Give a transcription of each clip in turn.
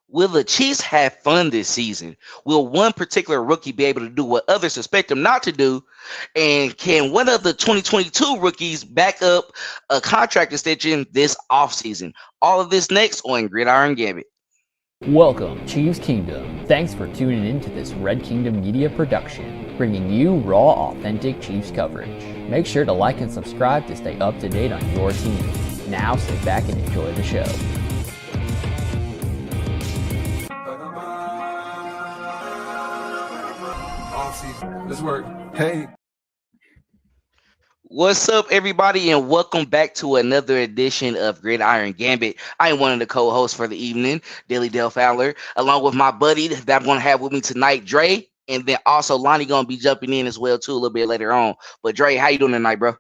Will the Chiefs have fun this season? Will one particular rookie be able to do what others suspect him not to do? And can one of the 2022 rookies back up a contract extension this offseason? All of this next on Gridiron Gambit. Welcome, Chiefs Kingdom. Thanks for tuning in to this Red Kingdom Media production, bringing you raw, authentic Chiefs coverage. Make sure to like and subscribe to stay up to date on your team. Now sit back and enjoy the show. Let's work. Hey. What's up, everybody, and welcome back to another edition of Gridiron Gambit. I am one of the co-hosts for the evening, Dilly Dale Fowler, along with my buddy that I'm going to have with me tonight, Dre, and then also Lonnie going to be jumping in as well, too, a little bit later on. But, Dre, how you doing tonight, bro?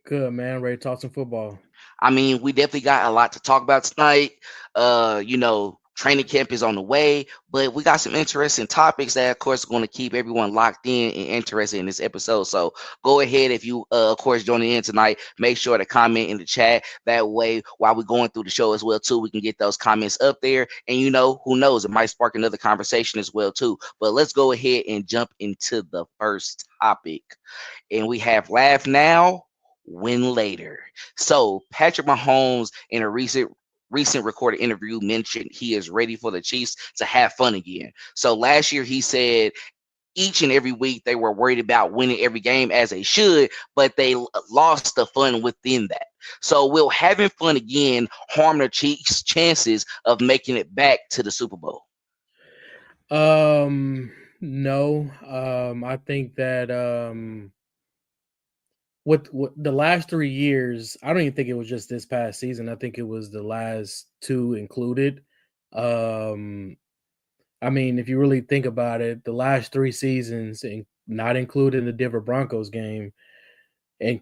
Good, man. Ready to talk some football. I mean, we definitely got a lot to talk about tonight. Training camp is on the way, but we got some interesting topics that, of course, are going to keep everyone locked in and interested in this episode. So go ahead. If you, of course, joining in tonight, make sure to comment in the chat. That way, while we're going through the show as well, too, we can get those comments up there. And, who knows, it might spark another conversation as well, too. But let's go ahead and jump into the first topic. And we have laugh now, win later. So Patrick Mahomes in a recent recorded interview mentioned he is ready for the Chiefs to have fun again. So last year he said each and every week they were worried about winning every game as they should, but they lost the fun within that. So will having fun again harm the Chiefs' chances of making it back to the Super Bowl? No. I think that with the last 3 years, I don't even think it was just this past season. I think it was the last two included. I mean, if you really think about it, the last 3 seasons, and not including the Denver Broncos game, and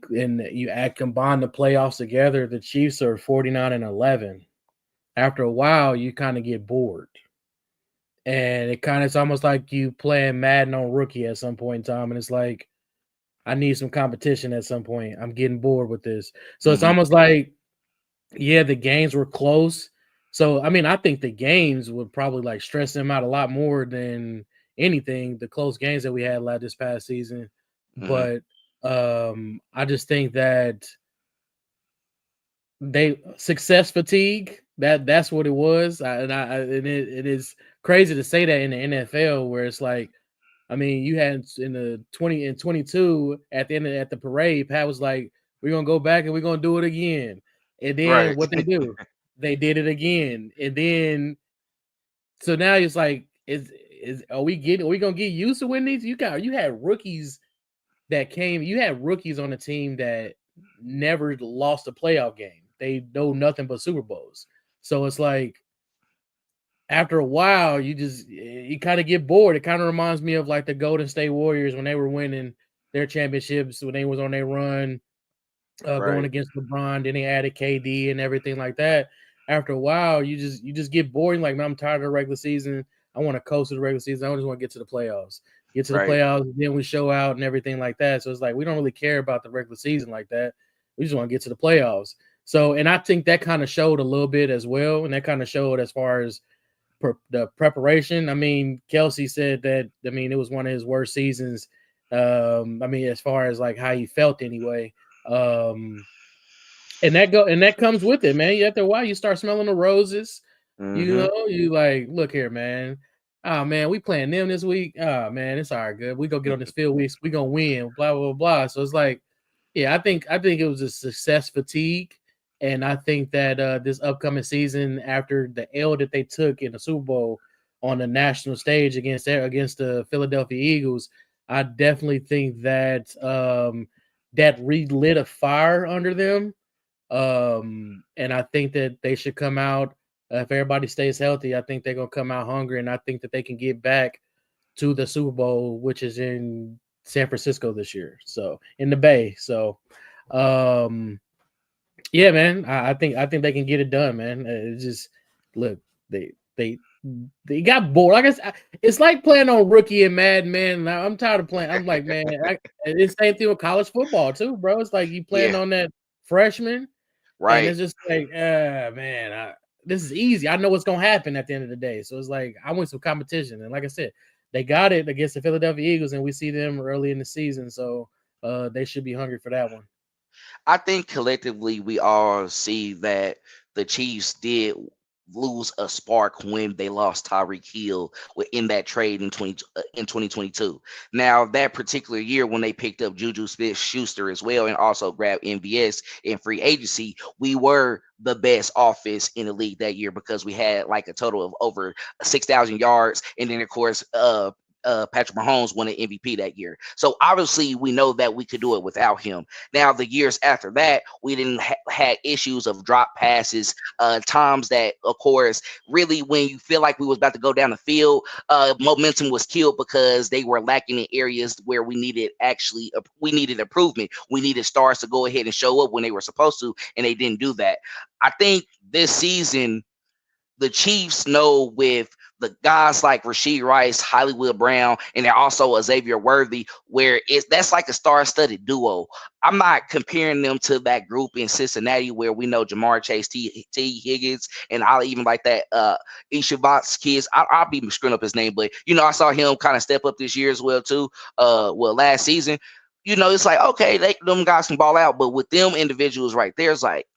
you combine the playoffs together, the Chiefs are 49-11. After a while, you kind of get bored. And it's almost like you playing Madden on rookie at some point in time, and it's like, I need some competition at some point. I'm getting bored with this. So It's almost like, yeah, the games were close. So, I mean, I think the games would probably like stress them out a lot more than anything, the close games that we had this past season. But I just think that success fatigue, that's what it was. It is crazy to say that in the NFL, where it's like, I mean, you had in the 20 and 22 at the end at the parade, Pat was like, we're going to go back and we're going to do it again. And then what they do, they did it again. And then, so now it's like, are we going to get used to winning these? You had rookies on the team that never lost a playoff game. They know nothing but Super Bowls. So it's like, after a while, you kind of get bored. It kind of reminds me of like the Golden State Warriors when they were winning their championships, when they was on their run, going against LeBron. Then they added KD and everything like that. After a while, you just get bored. Like, man, I'm tired of the regular season. I want to coast to the regular season. I just want to get to the playoffs. Get to the playoffs, then we show out and everything like that. So it's like, we don't really care about the regular season like that. We just want to get to the playoffs. So, and I think that kind of showed a little bit as well. And that kind of showed as far as the preparation. I mean, Kelce said that, I mean, it was one of his worst seasons. I mean, as far as like how he felt anyway. And that comes with it, man. After a while, you start smelling the roses. You like, look here, man. Oh man, we playing them this week. Oh man, it's all right, good. We go get on this field. We gonna win. Blah blah blah. So it's like, yeah, I think it was a success fatigue. And I think that this upcoming season, after the L that they took in the Super Bowl on the national stage against the Philadelphia Eagles, I definitely think that that relit a fire under them. And I think that they should come out, if everybody stays healthy, I think they're going to come out hungry, and I think that they can get back to the Super Bowl, which is in San Francisco this year. So in the Bay. So, yeah, man, I think they can get it done, man. It's just, look, they got bored. Like I said, it's like playing on rookie and Madden, man. I'm tired of playing. I'm like, man, it's the same thing with college football too, bro. It's like you playing on that freshman, right? And it's just like, man, this is easy. I know what's gonna happen at the end of the day. So it's like I want some competition, and like I said, they got it against the Philadelphia Eagles, and we see them early in the season, so they should be hungry for that one. I think collectively we all see that the Chiefs did lose a spark when they lost Tyreek Hill in that trade in 2022. Now that particular year when they picked up Juju Smith-Schuster as well and also grabbed MVS in free agency, we were the best offense in the league that year because we had like a total of over 6,000 yards, and then of course Patrick Mahomes won an MVP that year. So obviously we know that we could do it without him. Now the years after that, we didn't had issues of drop passes, times that of course really when you feel like we was about to go down the field, momentum was killed because they were lacking in areas where we needed improvement. We needed stars to go ahead and show up when they were supposed to, and they didn't do that. I think this season the Chiefs know with the guys like Rashee Rice, Hollywood Brown, and then also Xavier Worthy, where that's like a star-studded duo. I'm not comparing them to that group in Cincinnati where we know Jamar Chase, T. Higgins, and I'll even like that Ishavat's kids. I'll be screwing up his name, but I saw him kind of step up this year as well too. Last season, it's like okay, them guys can ball out, but with them individuals right there, it's like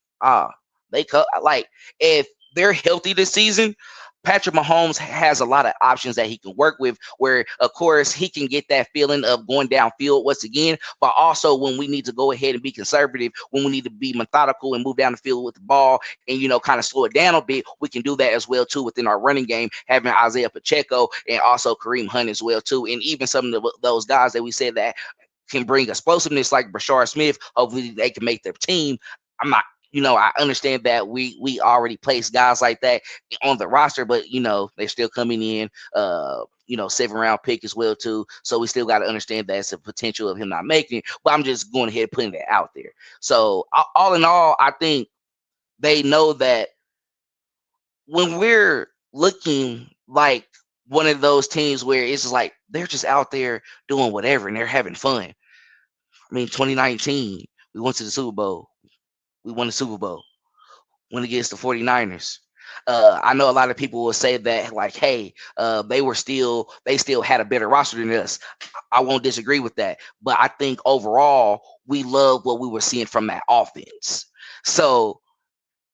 they like if they're healthy this season, Patrick Mahomes has a lot of options that he can work with where, of course, he can get that feeling of going downfield once again, but also when we need to go ahead and be conservative, when we need to be methodical and move down the field with the ball and, kind of slow it down a bit, we can do that as well, too, within our running game, having Isaiah Pacheco and also Kareem Hunt as well, too, and even some of those guys that we said that can bring explosiveness like Brashard Smith, hopefully they can make their team. I'm not I understand that we already placed guys like that on the roster, but they're still coming in, 7th-round pick as well too. So we still got to understand that it's a potential of him not making it. But I'm just going ahead and putting that out there. So all in all, I think they know that when we're looking like one of those teams where it's just like they're just out there doing whatever and they're having fun. I mean, 2019, we went to the Super Bowl. We won the Super Bowl. Went against the 49ers. I know a lot of people will say that, like, hey, they still had a better roster than us. I won't disagree with that. But I think overall, we love what we were seeing from that offense. So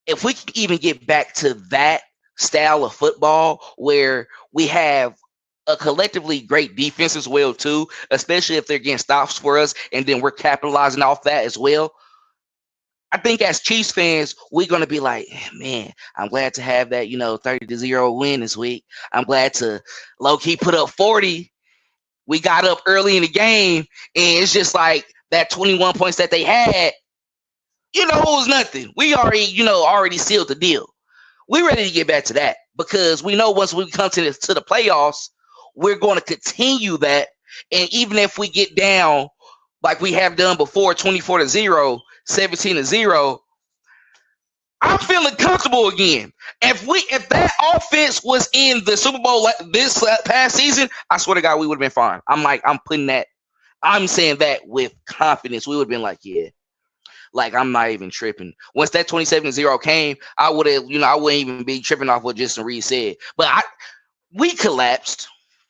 if we can even get back to that style of football where we have a collectively great defense as well, too, especially if they're getting stops for us, and then we're capitalizing off that as well. I think as Chiefs fans, we're going to be like, man, I'm glad to have that, 30-0 win this week. I'm glad to low-key put up 40. We got up early in the game, and it's just like that 21 points that they had, it was nothing. We already sealed the deal. We're ready to get back to that because we know once we come to the playoffs, we're going to continue that. And even if we get down like we have done before, 24-0, 17-0, I'm feeling comfortable again. If that offense was in the Super Bowl this past season, I swear to God, we would have been fine. I'm saying that with confidence. We would have been like, yeah, like I'm not even tripping. Once that 27-0 came, I would have, I wouldn't even be tripping off what Justin Reed said. But we collapsed.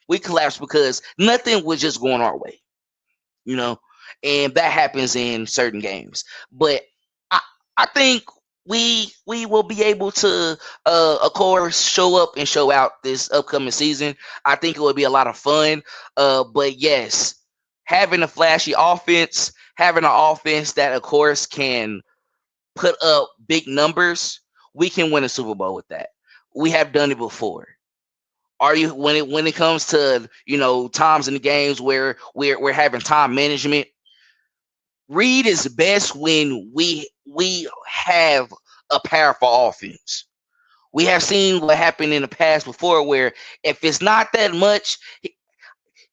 We collapsed because nothing was just going our way, and that happens in certain games. But I think we will be able to, of course, show up and show out this upcoming season. I think it will be a lot of fun. But yes, having a flashy offense, having an offense that, of course, can put up big numbers, we can win a Super Bowl with that. We have done it before. Are you when it comes to times in the games where we're having time management? Reed is best when we have a powerful offense. We have seen what happened in the past before, where if it's not that much,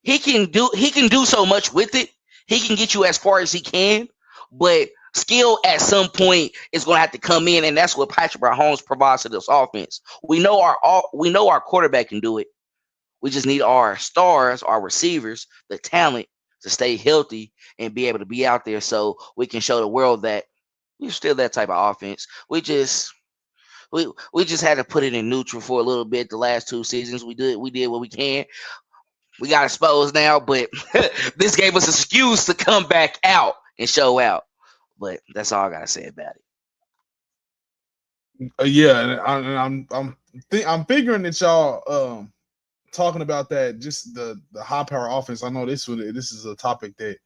he can do so much with it. He can get you as far as he can, but skill at some point is going to have to come in, and that's what Patrick Mahomes provides to this offense. We know our quarterback can do it. We just need our stars, our receivers, the talent to stay healthy and be able to be out there so we can show the world that we're still that type of offense. We just we just had to put it in neutral for a little bit. The last 2 seasons, we did what we can. We got exposed now, but this gave us an excuse to come back out and show out. But that's all I gotta say about it. Yeah, and I'm figuring that y'all talking about that, just the high power offense. I know this is a topic that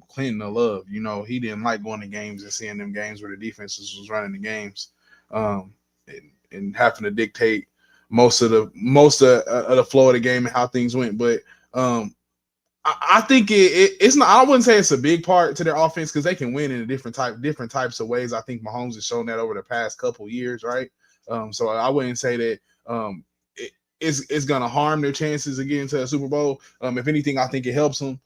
Clinton will love. You know, he didn't like going to games and seeing them games where the defenses was running the games, and having to dictate most of the flow of the game and how things went. But I think it's not. I wouldn't say it's a big part to their offense because they can win in different types of ways. I think Mahomes has shown that over the past couple years, right? So I wouldn't say that it's going to harm their chances of getting to a Super Bowl. If anything, I think it helps them.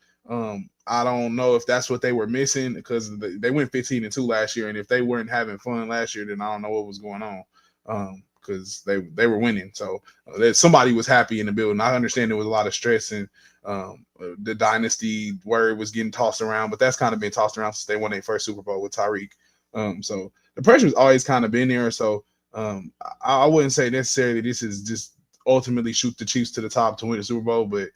I don't know if that's what they were missing because they went 15-2 last year, and if they weren't having fun last year, then I don't know what was going on because they were winning. So somebody was happy in the building. I understand there was a lot of stress and the dynasty word was getting tossed around, but that's kind of been tossed around since they won their first Super Bowl with Tyreek. So the pressure's always kind of been there. So I wouldn't say necessarily this is just ultimately shoot the Chiefs to the top to win the Super Bowl, but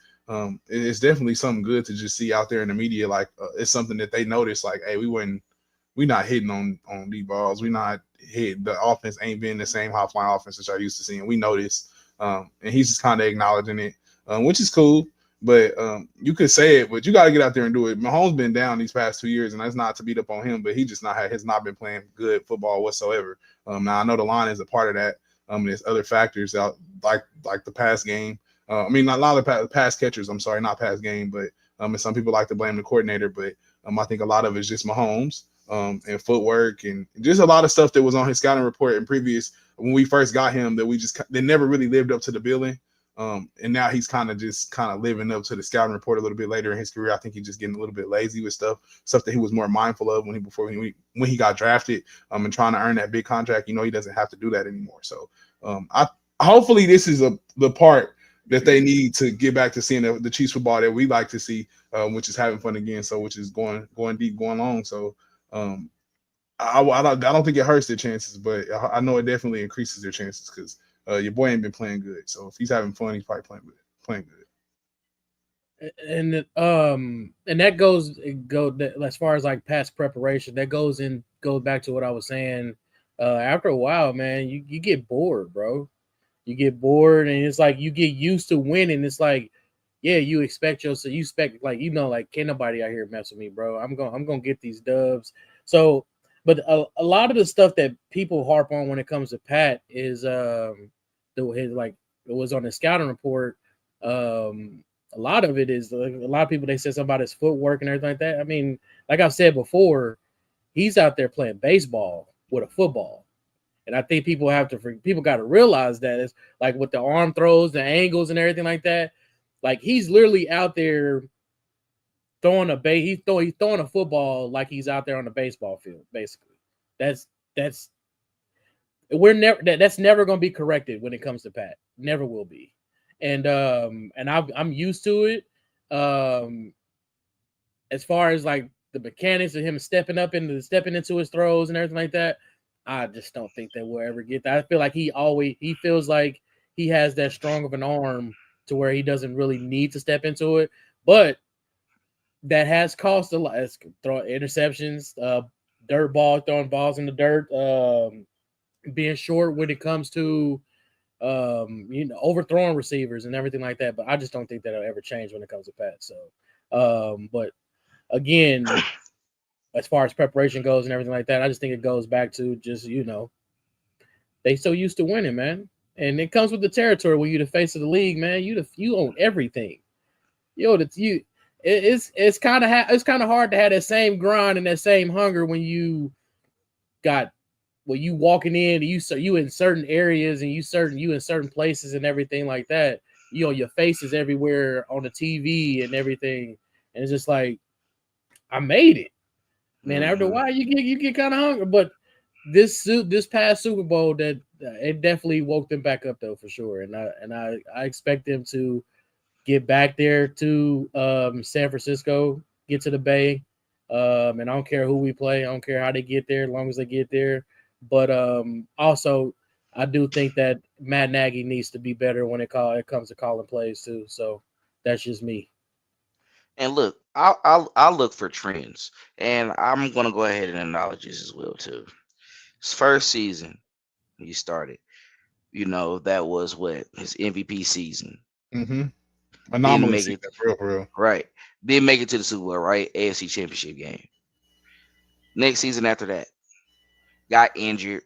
it's definitely something good to just see out there in the media. Like it's something that they notice. Like, hey, we not hitting on these balls. We not hit. The offense ain't been the same high flying offense that y'all used to seeing. We notice, and he's just kind of acknowledging it, which is cool. But you could say it, but you got to get out there and do it. Mahomes been down these past 2 years, and that's not to beat up on him, but he just has not been playing good football whatsoever. Now I know the line is a part of that. There's other factors out like the pass game. I mean, not a lot of pass catchers. I'm sorry, not pass game, but and some people like to blame the coordinator. But I think a lot of it's just Mahomes and footwork and just a lot of stuff that was on his scouting report in previous when we first got him that they never really lived up to the billing. And now he's kind of living up to the scouting report a little bit later in his career. I think he's just getting a little bit lazy with stuff that he was more mindful of when he got drafted and trying to earn that big contract. You know, he doesn't have to do that anymore. So hopefully this is the part that they need to get back to seeing the Chiefs football that we like to see, which is having fun again. So which is going deep, going long. So I don't think it hurts their chances, but I know it definitely increases their chances because your boy ain't been playing good. So if he's having fun, he's probably playing good. And that goes as far as like past preparation. That goes back to what I was saying. After a while, man, you get bored, bro. You get bored, and it's like you get used to winning. It's like, yeah, you expect like like can't nobody out here mess with me, bro. I'm gonna get these dubs. So, but a lot of the stuff that people harp on when it comes to Pat is it was on the scouting report. A lot of it is a lot of people, they said something about his footwork and everything like that. I mean, like I've said before, he's out there playing baseball with a football. And I think people got to realize that it's like with the arm throws, the angles and everything like that. Like he's literally out there throwing he's throwing a football like he's out there on the baseball field, basically. That's never going to be corrected when it comes to Pat. Never will be. And I'm used to it. As far as like the mechanics of him stepping into his throws and everything like that, I just don't think that we'll ever get that. I feel like he feels like he has that strong of an arm to where he doesn't really need to step into it. But that has cost a lot. It's throwing interceptions, throwing balls in the dirt, being short when it comes to overthrowing receivers and everything like that. But I just don't think that'll ever change when it comes to Pat. So, but again, as far as preparation goes and everything like that, I just think it goes back to just, they so used to winning, man. And it comes with the territory when you're the face of the league, man. You own everything. It's kind of hard to have that same grind and that same hunger when you walking in, you in certain areas and you in certain places and everything like that. Your face is everywhere on the TV and everything, and it's just like, I made it, man. After a while, you get kind of hungry. But this past Super Bowl, that it definitely woke them back up though, for sure. And I expect them to get back there to San Francisco, get to the Bay. And I don't care who we play. I don't care how they get there, as long as they get there. But also, I do think that Matt Nagy needs to be better when it comes to calling plays too. So that's just me. And look, I'll look for trends, and I'm gonna go ahead and acknowledge this as well too. His first season he started, that was what his MVP season. Mm-hmm. Didn't Anomaly make season, it for real. right. Didn't make it to the Super Bowl, right? AFC Championship game. Next season after that, got injured.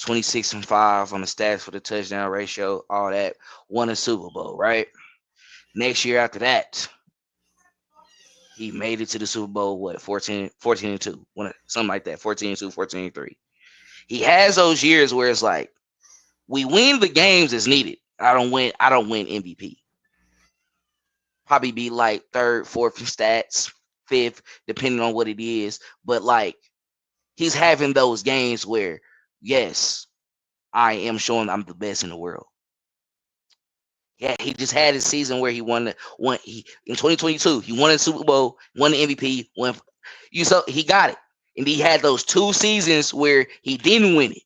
26-5 on the stats for the touchdown ratio, all that. Won a Super Bowl, right? Next year after that, he made it to the Super Bowl, what, 14-2, something like that, 14-2, 14-3. He has those years where it's like, we win the games as needed. I don't win MVP. Probably be like third, fourth in stats, fifth, depending on what it is. But like, he's having those games where, yes, I am showing I'm the best in the world. Yeah, he just had a season where he in 2022, he won the Super Bowl, won the MVP, he got it. And he had those 2 seasons where he didn't win it.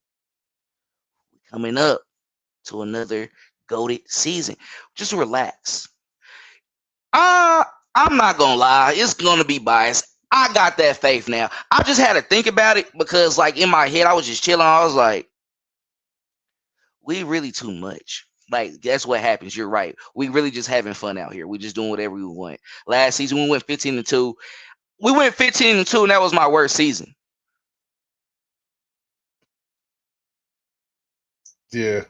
Coming up to another goated season. Just relax. I'm not gonna lie, it's gonna be biased. I got that faith now. I just had to think about it because, like, in my head, I was just chilling. I was like, we really too much. Like, that's what happens. You're right. We really just having fun out here. We just doing whatever we want. Last season we went 15-2. We went 15-2, and that was my worst season. Yeah.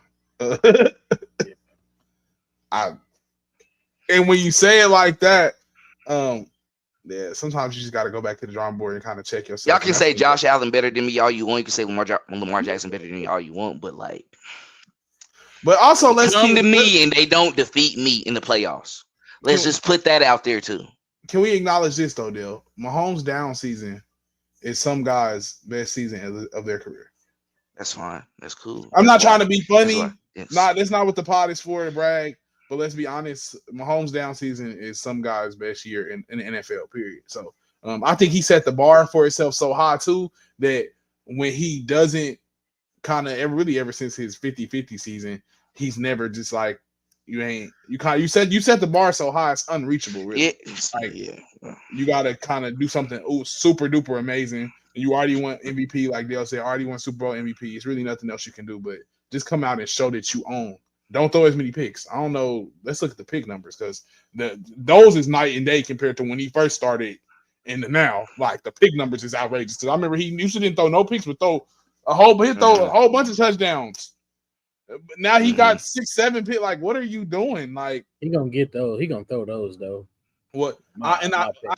And when you say it like that, yeah, sometimes you just got to go back to the drawing board and kind of check yourself. Y'all can say Josh Allen better than me all you want. You can say Lamar Jackson better than me all you want, but like, but also let's come to me and they don't defeat me in the playoffs. Let's just put that out there too. Can we acknowledge this though, Dale? Mahomes' down season is some guys' best season of their career. That's fine. That's cool. I'm not trying to be funny. That's not what the pod is for to brag. But let's be honest, Mahomes' down season is some guy's best year in the NFL, period. So I think he set the bar for himself so high, too, that when he doesn't ever since his 50-50 season, he's never just like, you set the bar so high, it's unreachable, really. You got to kind of do something super duper amazing. You already won MVP, like Dale said, already won Super Bowl MVP. It's really nothing else you can do, but just come out and show that you own. Don't throw as many picks. I don't know. Let's look at the pick numbers because those is night and day compared to when he first started and now. Like the pick numbers is outrageous. Because I remember he usually didn't throw no picks, but throw a whole bunch of touchdowns. But now he got 6-7 picks. Like, what are you doing? Like, he gonna get those. He gonna throw those though. What? I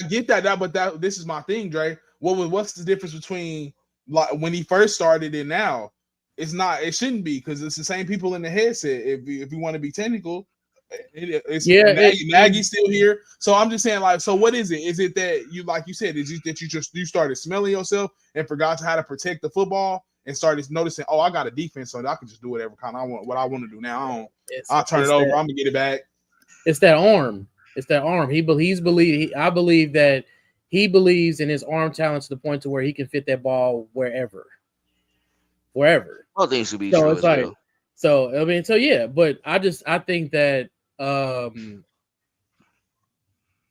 get that. But this is my thing, Dre. What's the difference between like when he first started and now? It's not. It shouldn't be because it's the same people in the headset. If you want to be technical, Nagy's still here. So I'm just saying, like, so what is it? Is it that you, like you said, is it that you started smelling yourself and forgot how to protect the football and started noticing, oh, I got a defense, so I can just do whatever kind I want, what I want to do now. I'll turn it over. I'm gonna get it back. It's that arm. It's that arm. I believe that he believes in his arm talent to the point to where he can fit that ball wherever. All things should be true. It's like, yeah. But I think that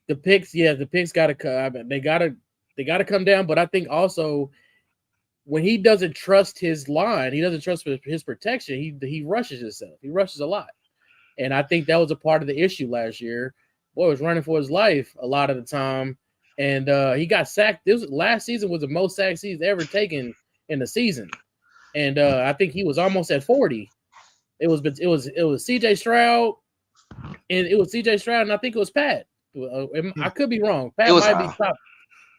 the picks gotta come. They gotta come down. But I think also when he doesn't trust his line, he doesn't trust his protection. He rushes himself. He rushes a lot, and I think that was a part of the issue last year. Boy was running for his life a lot of the time, and he got sacked. Last season was the most sacks he's ever taken in the season. And I think he was almost at 40. It was CJ Stroud, and I think it was Pat. I could be wrong. Pat might be top.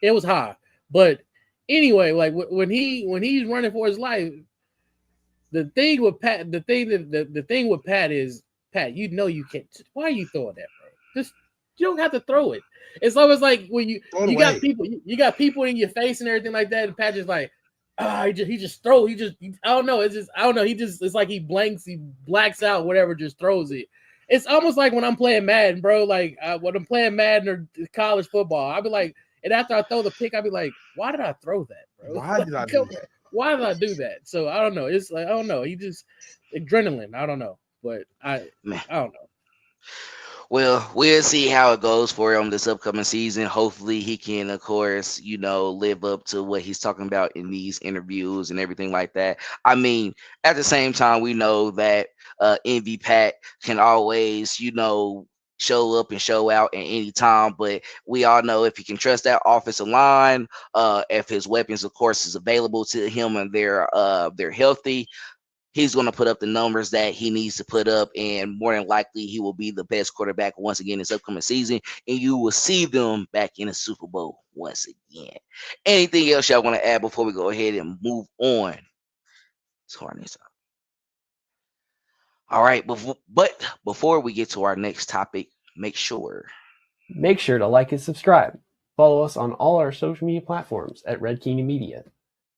It was high, but anyway, like when he's running for his life, the thing with Pat is Pat. You know you can't. Why are you throwing that, bro? Just you don't have to throw it. It's always like when you got people in your face and everything like that, and Pat just like. I don't know. It's like he blacks out, whatever, just throws it. It's almost like when I'm playing Madden, bro. Like when I'm playing Madden or college football, I'll be like, and after I throw the pick, I'll be like, why did I throw that, bro? Why did I do that? Why did I do that? So I don't know. It's like, I don't know. adrenaline. I don't know, but Man. I don't know. Well, we'll see how it goes for him this upcoming season. Hopefully, he can, of course, live up to what he's talking about in these interviews and everything like that. I mean, at the same time, we know that Envy Pat can always, show up and show out at any time. But we all know if he can trust that offensive line, if his weapons, of course, is available to him and they're healthy, he's going to put up the numbers that he needs to put up, and more than likely he will be the best quarterback once again this upcoming season, and you will see them back in the Super Bowl once again. Anything else y'all want to add before we go ahead and move on to our next topic? All right, but before we get to our next topic, make sure to like and subscribe. Follow us on all our social media platforms at Red Kingdom Media.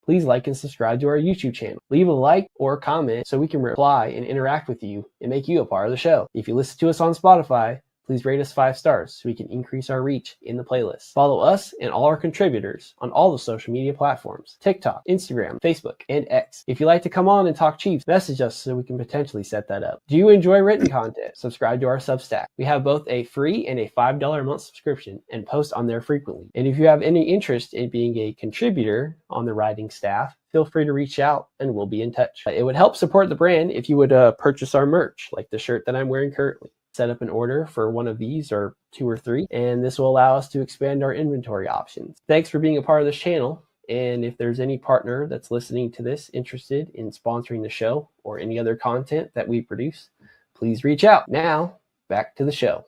Please like and subscribe to our YouTube channel. Leave a like or comment so we can reply and interact with you and make you a part of the show. If you listen to us on Spotify, please rate us 5 stars so we can increase our reach in the playlist. Follow us and all our contributors on all the social media platforms: TikTok, Instagram, Facebook, and X. If you'd like to come on and talk Chiefs, message us so we can potentially set that up. Do you enjoy written content? Subscribe to our Substack. We have both a free and a $5 a month subscription and post on there frequently. And if you have any interest in being a contributor on the writing staff, feel free to reach out and we'll be in touch. It would help support the brand if you would purchase our merch, like the shirt that I'm wearing currently. Set up an order for one of these or 2 or 3, and this will allow us to expand our inventory options. Thanks for being a part of this channel, and if there's any partner that's listening to this interested in sponsoring the show or any other content that we produce, please reach out. Now, back to the show.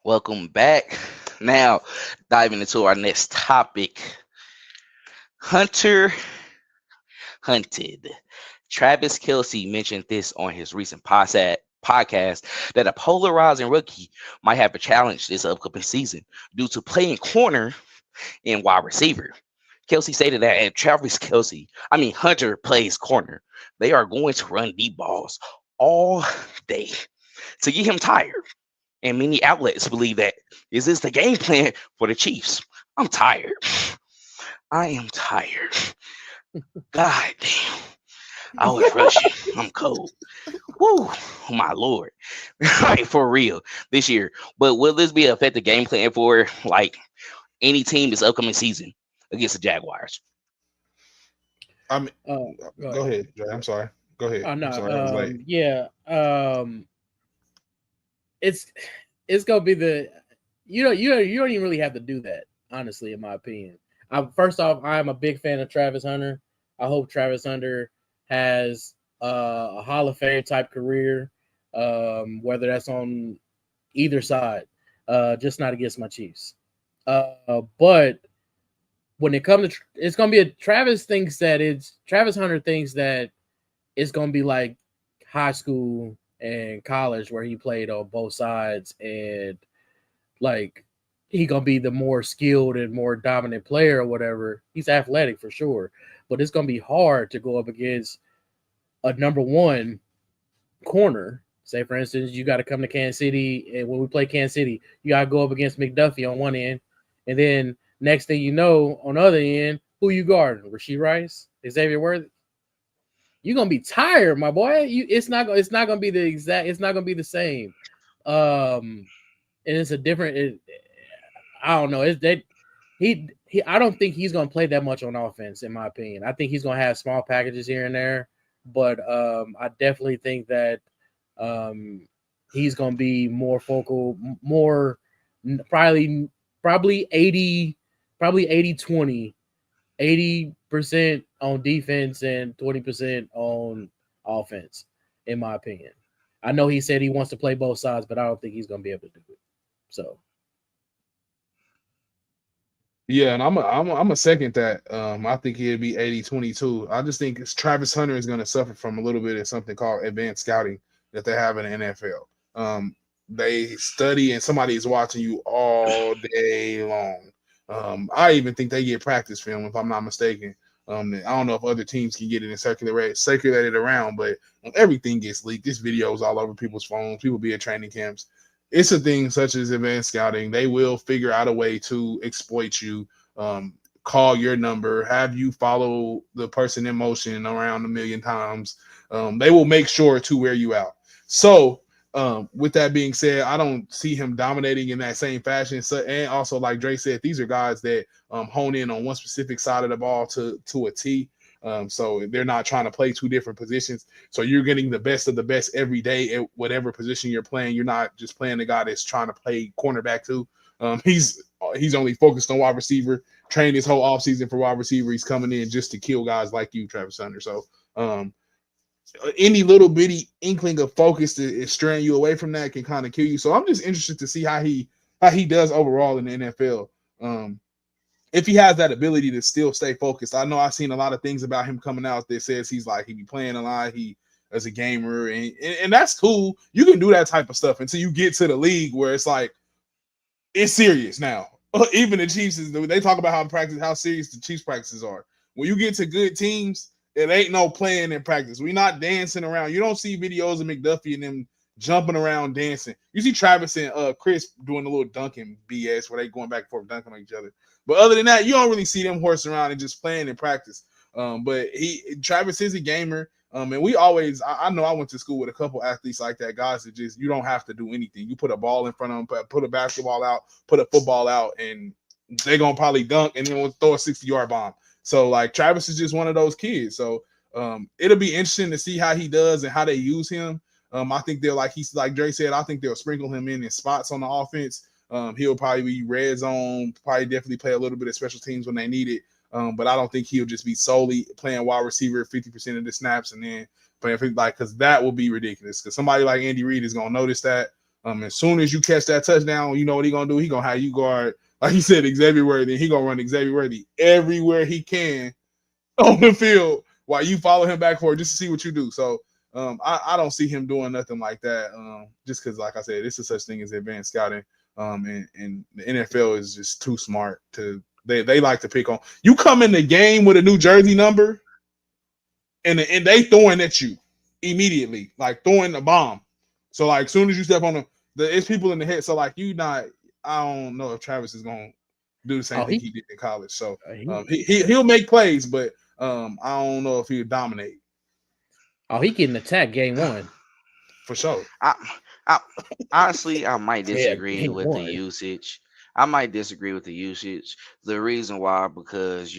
welcome back. Now, diving into our next topic. Hunter hunted. Travis Kelce mentioned this on his recent podcast that a polarizing rookie might have a challenge this upcoming season due to playing corner and wide receiver. Kelce stated that Hunter plays corner. They are going to run deep balls all day to get him tired. And many outlets believe that is this the game plan for the Chiefs. I'm tired. I am tired. God damn. I was rushing. I'm cold. Woo, my Lord. Like, for real this year. But will this be an effective game plan for any team this upcoming season against the Jaguars? I mean, go ahead, Jay. I'm sorry. Go ahead. No, I'm sorry. I was late. yeah. It's gonna be the you don't even really have to do that, honestly, in my opinion. First off, I'm a big fan of Travis Hunter. I hope Travis Hunter has a Hall of Fame type career, whether that's on either side, just not against my Chiefs. But when it comes to, it's going to be Travis Hunter thinks that it's going to be like high school and college where he played on both sides, and he going to be the more skilled and more dominant player or whatever. He's athletic for sure, but it's going to be hard to go up against a number one corner. Say, for instance, you got to come to Kansas City, and when we play Kansas City, you got to go up against McDuffie on one end, and then next thing you know, on the other end, who you guarding? Rasheed Rice, Xavier Worthy. You're gonna be tired, my boy. It's not gonna be it's not gonna be the same. And it's a different. I don't know. I don't think he's gonna play that much on offense, in my opinion. I think he's gonna have small packages here and there, but I definitely think that he's gonna be more focal, more probably 80-20, 80% on defense and 20% on offense, in my opinion. I know he said he wants to play both sides, but I don't think he's gonna be able to do it. So. Yeah, and I'm a second that. I think he'll be 80-22. I just think Travis Hunter is going to suffer from a little bit of something called advanced scouting that they have in the NFL. They study and somebody is watching you all day long. I even think they get practice film, if I'm not mistaken. I don't know if other teams can get it and circulate it around, but everything gets leaked. This video is all over people's phones. People be at training camps. It's a thing such as advanced scouting. They will figure out a way to exploit you call your number, have you follow the person in motion around 1,000,000 times. They will make sure to wear you out. So, with that being said, I don't see him dominating in that same fashion. So, and also, like Dre said, these are guys that hone in on one specific side of the ball to a T. So they're not trying to play two different positions. So you're getting the best of the best every day at whatever position you're playing. You're not just playing the guy that's trying to play cornerback too. He's only focused on wide receiver, trained his whole offseason for wide receiver. He's coming in just to kill guys like you, Travis Hunter. So any little bitty inkling of focus that is straying you away from that can kind of kill you. So I'm just interested to see how he does overall in the NFL. If he has that ability to still stay focused. I know I've seen a lot of things about him coming out that says he's like he be playing a lot, he as a gamer, and that's cool. You can do that type of stuff until you get to the league where it's like it's serious now. Even the Chiefs they talk about how serious the Chiefs practices are. When you get to good teams, it ain't no playing in practice. We're not dancing around. You don't see videos of McDuffie and them jumping around dancing. You see Travis and Chris doing a little dunking BS where they going back and forth dunking on each other. But other than that, you don't really see them horsing around and just playing in practice. But Travis is a gamer. And we always, I know I went to school with a couple athletes like that, guys that just, you don't have to do anything. You put a ball in front of them, put a basketball out, put a football out, and they're going to probably dunk and then we'll throw a 60-yard bomb. So, like, Travis is just one of those kids. So, it'll be interesting to see how he does and how they use him. I think they'll, like Dre said, I think they'll sprinkle him in spots on the offense. He'll probably be red zone, probably definitely play a little bit of special teams when they need it. But I don't think he'll just be solely playing wide receiver 50% of the snaps and then playing because that will be ridiculous. Because somebody like Andy Reid is gonna notice that. As soon as you catch that touchdown, you know what he's gonna do? He's gonna have you guard, like he said, Xavier Worthy. He's gonna run Xavier Worthy everywhere he can on the field while you follow him back for just to see what you do. So I don't see him doing nothing like that. Just because, like I said, this is such thing as advanced scouting. And the NFL is just too smart to they like to pick on. You come in the game with a New Jersey number, and they throwing at you immediately, like throwing the bomb. So like, as soon as you step on it's people in the head. So like, I don't know if Travis is gonna do the same thing he did in college. So he'll make plays, but I don't know if he'll dominate. Oh, he getting attacked game one for sure. Honestly, I might disagree with the usage. I might disagree with the usage. The reason why, because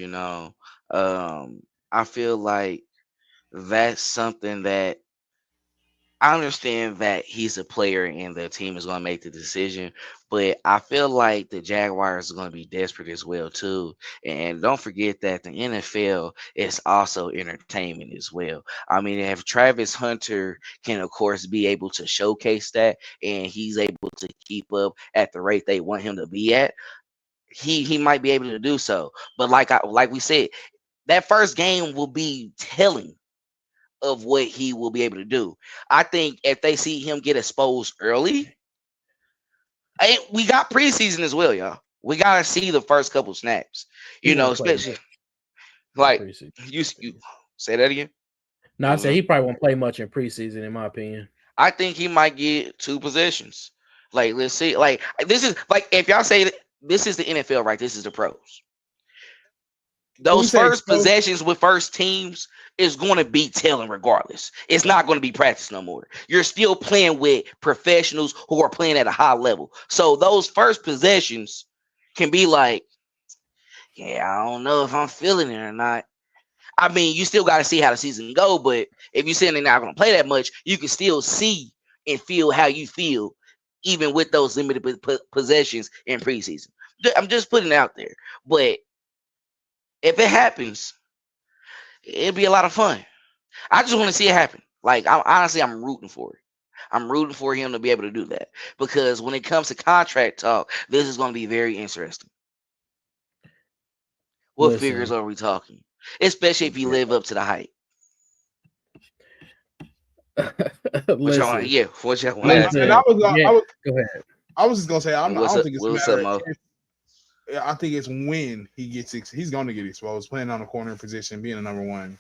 I feel like that's something that I understand that he's a player and the team is going to make the decision, but I feel like the Jaguars are going to be desperate as well too. And don't forget that the NFL is also entertainment as well. I mean, if Travis Hunter can, of course, be able to showcase that, and he's able to keep up at the rate they want him to be at, he might be able to do so. But like we said, that first game will be telling of what he will be able to do. I think if they see him get exposed early, we got preseason as well, y'all. We gotta see the first couple snaps, especially like you say that again. No, I said he probably won't play much in preseason, in my opinion. I think he might get 2 possessions. Like, let's see. Like, this is like if y'all say that this is the NFL, right? This is the pros. Those first possessions with first teams is going to be telling regardless. It's not going to be practice no more. You're still playing with professionals who are playing at a high level. So those first possessions can be like, yeah, I don't know if I'm feeling it or not. I mean, you still got to see how the season go, but if you're saying they're not going to play that much, you can still see and feel how you feel, even with those limited possessions in preseason. I'm just putting it out there. But if it happens, it'd be a lot of fun. I just want to see it happen. Like, I'm rooting for it. I'm rooting for him to be able to do that, because when it comes to contract talk, this is going to be very interesting. What figures are we talking? Especially if you live up to the hype. What y'all want? Yeah, what y'all want? Go ahead. I was just gonna say I don't think it's a matter. I think it's when he gets. He's going to get exposed. Playing on a corner position, being a number one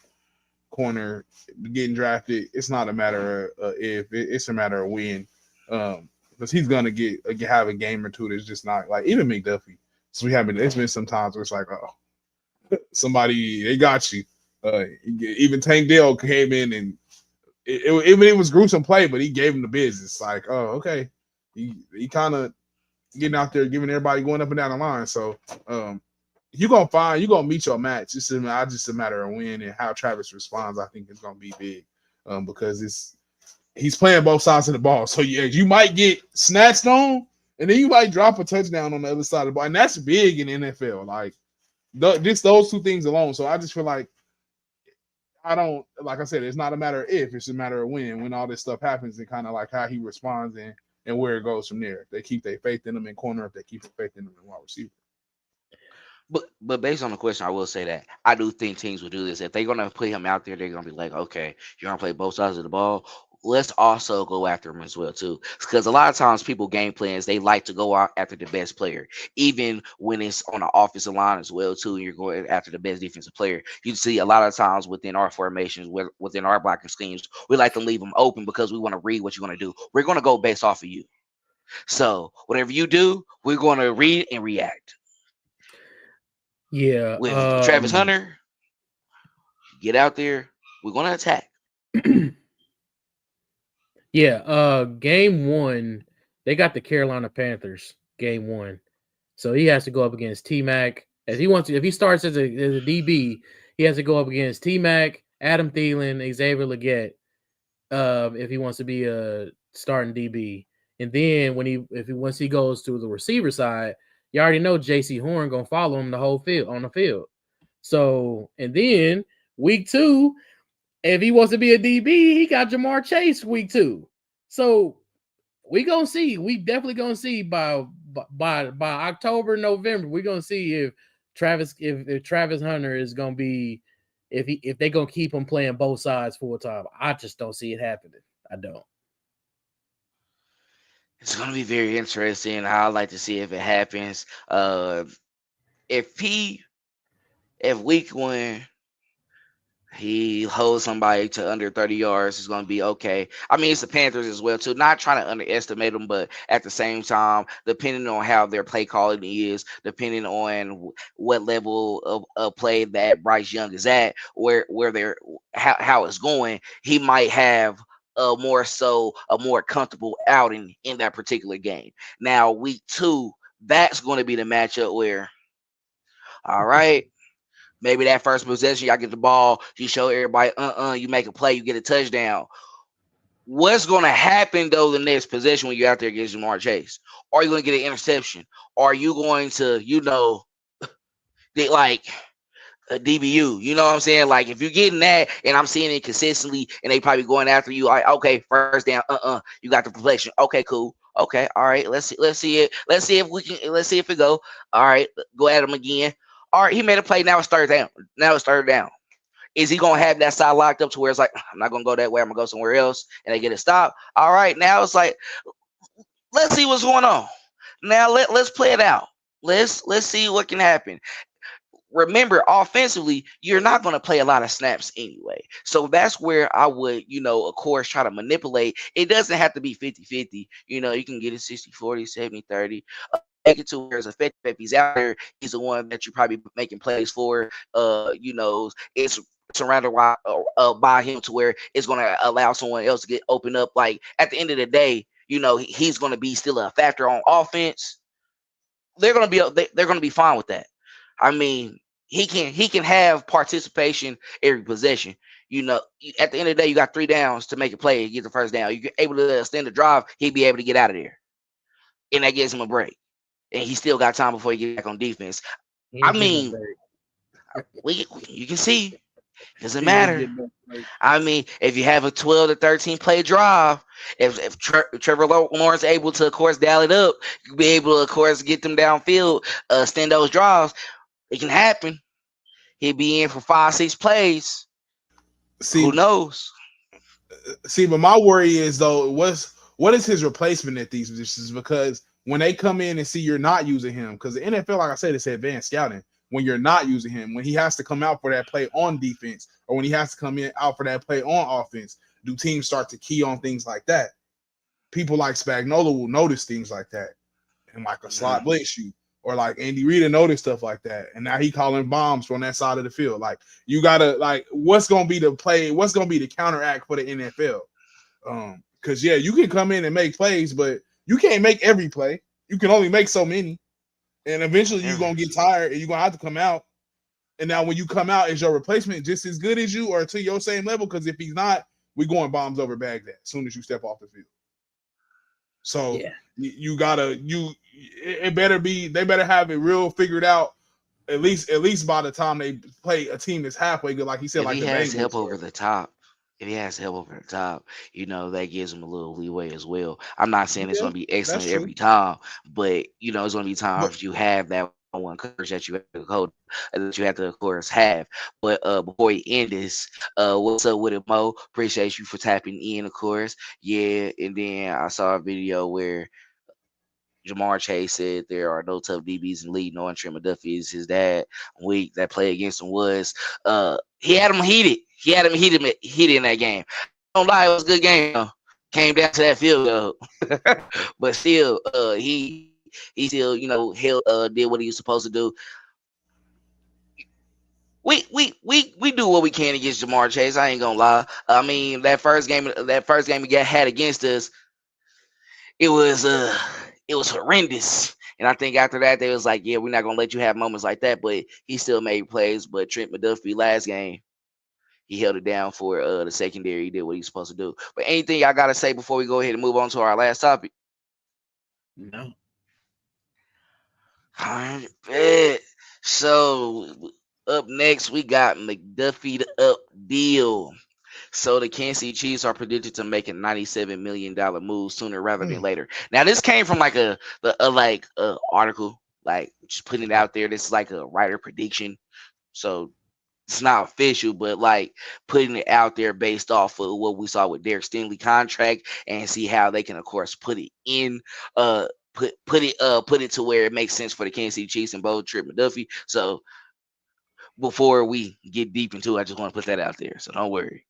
corner, getting drafted. It's not a matter of if. It's a matter of when. Because he's going to have a game or two that's just not like even McDuffie. So it's been some times where it's like, oh, somebody they got you. Even Tank Dell came in and it was gruesome play, but he gave him the business. Like, oh, okay, he kind of getting out there, giving everybody going up and down the line. So you're gonna meet your match. It's just a matter of when and how Travis responds. I think it's gonna be big because he's playing both sides of the ball. So yeah, you might get snatched on, and then you might drop a touchdown on the other side of the ball, and that's big in the NFL. Like just those two things alone. So I just feel like like I said, it's not a matter of if, it's a matter of when all this stuff happens and kind of like how he responds and where it goes from there. If they keep their faith in him in corner, if they keep their faith in him in wide receiver. But based on the question, I will say that I do think teams will do this. If they're gonna put him out there, they're gonna be like, okay, you're gonna play both sides of the ball. Let's also go after him as well too, because a lot of times people game plans they like to go out after the best player, even when it's on the offensive line as well too. And you're going after the best defensive player. You see a lot of times within our formations, within our blocking schemes, we like to leave them open because we want to read what you're gonna do. We're gonna go based off of you. So whatever you do, we're gonna read and react. Yeah. With Travis Hunter, get out there. We're gonna attack. Yeah. Game 1, they got the Carolina Panthers. Game 1, so he has to go up against T-Mac. If he starts as a DB, he has to go up against T-Mac, Adam Thielen, Xavier Legette. If he wants to be a starting DB, and then once he goes to the receiver side, you already know J.C. Horn gonna follow him the whole field on the field. So, and then week 2, if he wants to be a DB, he got Jamar Chase week 2. So we gonna see. We definitely gonna see by October, November. We're gonna see if Travis Hunter is gonna be if they gonna keep him playing both sides full time. I just don't see it happening. I don't. It's gonna be very interesting. I'd like to see if it happens. If week 1 he holds somebody to under 30 yards, it's going to be okay. I mean, it's the Panthers as well, too. Not trying to underestimate them, but at the same time, depending on how their play calling is, depending on what level of play that Bryce Young is at, where they're how it's going, he might have a more comfortable outing in that particular game. Now, week 2, that's going to be the matchup where, all right, maybe that first possession, y'all get the ball, you show everybody, you make a play, you get a touchdown. What's going to happen, though, the next possession when you're out there against Jamar Chase? Are you going to get an interception? Are you going to, like a DBU? You know what I'm saying? Like, if you're getting that and I'm seeing it consistently and they probably going after you, all right, okay, first down, you got the deflection. Okay, cool. Okay, all right, let's see it. Let's see if it go. All right, go at him again. All right, he made a play. Now it's third down. Is he going to have that side locked up to where it's like, I'm not going to go that way. I'm going to go somewhere else, and they get a stop? All right, now it's like, let's see what's going on. Now let's play it out. Let's see what can happen. Remember, offensively, you're not going to play a lot of snaps anyway. So that's where I would, of course, try to manipulate. It doesn't have to be 50-50. You can get it 60-40, 70-30. Make it to where it's effective. If he's out there, he's the one that you're probably making plays for. It's surrounded by him to where it's going to allow someone else to get opened up. Like, at the end of the day, he's going to be still a factor on offense. They're going to be fine with that. I mean, he can have participation every possession. At the end of the day, you got 3 downs to make a play and get the first down. You're able to extend the drive. He'd be able to get out of there, and that gives him a break. And he still got time before he get back on defense. I mean, you can see. Doesn't matter. I mean, if you have a 12 to 13 play drive, if Trevor Lawrence able to, of course, dial it up, you'll be able to, of course, get them downfield, extend those drives. It can happen. He'll be in for 5-6 plays. Who knows? See, but my worry is, though, what is his replacement at these positions? Because when they come in and see you're not using him, because the NFL, like I said, it's advanced scouting. When you're not using him, when he has to come out for that play on defense, or when he has to come out for that play on offense, do teams start to key on things like that? People like Spagnuolo will notice things like that, and like a slot blitz you, or like Andy Reid noticed stuff like that, and now he calling bombs from that side of the field. Like you gotta like, what's gonna be the play? What's gonna be the counteract for the NFL? Because yeah, you can come in and make plays, but you can't make every play. You can only make so many, and eventually you're gonna get tired, and you're gonna have to come out. And now when you come out, is your replacement just as good as you or to your same level? Because if he's not, we going bombs over Baghdad as soon as you step off the field. So you gotta it better be, they better have it real figured out at least by the time they play a team that's halfway good, like he said, If like he the has Bengals. help over the top, if he has help over the top, that gives him a little leeway as well. I'm not saying it's Yeah, going to be that's excellent true. every time, but it's going to be But times you have that one coverage that you have to hold, that you have to, of course, have. But before we end this, what's up with it, Mo? Appreciate you for tapping in, of course. Yeah, and then I saw a video where Jamar Chase said there are no tough DBs in the league. No, Trent McDuffie is his dad. Week that play against him was he had him heated. He had him heated in that game. Don't lie, it was a good game. Came down to that field goal, but still, he still held did what he was supposed to do. We do what we can against Jamar Chase. I ain't gonna lie. I mean, that first game he had against us, it was horrendous. And I think after that, they was like, yeah, we're not gonna let you have moments like that. But he still made plays. But Trent McDuffie last game, he held it down for the secondary. He did what he's supposed to do. But anything y'all gotta say before we go ahead and move on to our last topic? No. All right, bet. So up next, we got McDuffed Up Deal. So the Kansas City Chiefs are predicted to make a $97 million move sooner rather than later. Now this came from like a article, like just putting it out there. This is like a writer prediction, so it's not official, but like putting it out there based off of what we saw with Derek Stingley contract, and see how they can, of course, put it in put it to where it makes sense for the Kansas City Chiefs and both Trent McDuffie. So before we get deep into it, I just want to put that out there, so don't worry.